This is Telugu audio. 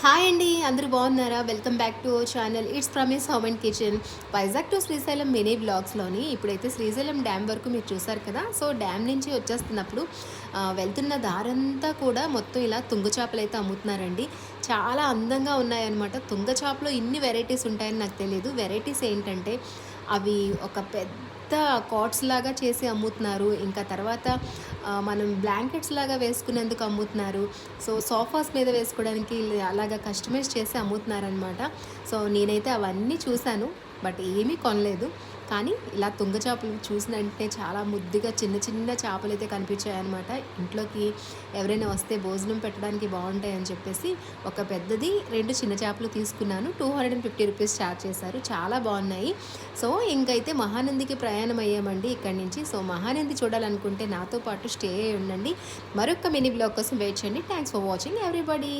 హాయ్ అండి, అందరూ బాగున్నారా? Welcome back to our channel. It's ప్రమీస్ home and kitchen. Vizag to Srisailam mini బ్లాగ్స్లోని ఇప్పుడైతే శ్రీశైలం డ్యామ్ వరకు మీరు చూసారు కదా. సో డ్యామ్ నుంచి వచ్చేస్తున్నప్పుడు వెళ్తున్న దారంతా కూడా మొత్తం ఇలా తుంగ చేపలు అయితే అమ్ముతున్నారండి. చాలా అందంగా ఉన్నాయన్నమాట. తుంగ చేపలో ఇన్ని వెరైటీస్ ఉంటాయని నాకు తెలియదు. వెరైటీస్ ఏంటంటే అవి ఒక పెద్ద కాట్స్ లాగా చేసి అమ్ముతున్నారు. ఇంకా తర్వాత మనం బ్లాంకెట్స్ లాగా వేసుకునేందుకు అమ్ముతున్నారు. సో సోఫాస్ మీద వేసుకోవడానికి అలాగా కస్టమైజ్ చేసి అమ్ముతున్నారనమాట. సో నేనైతే అవన్నీ చూశాను, బట్ ఏమీ కొనలేదు. కానీ ఇలా తుంగ చేపలు చూసిన వెంటనే చాలా ముద్దుగా చిన్న చిన్న చేపలు అయితే కనిపించాయన్నమాట. ఇంట్లోకి ఎవరైనా వస్తే భోజనం పెట్టడానికి బాగుంటాయని చెప్పేసి ఒక పెద్దది, 2 చిన్న చేపలు తీసుకున్నాను. 250 రూపీస్ ఛార్జ్ చేశారు. చాలా బాగున్నాయి. సో ఇంకైతే మహానందికి ప్రయాణం అయ్యామండి ఇక్కడి నుంచి. సో మహానంది చూడాలనుకుంటే నాతో పాటు స్టే అయ్యి ఉండండి. మరొక మినీ బ్లాగ్ కోసం వెయిట్ చేయండి. Thanks for watching everybody.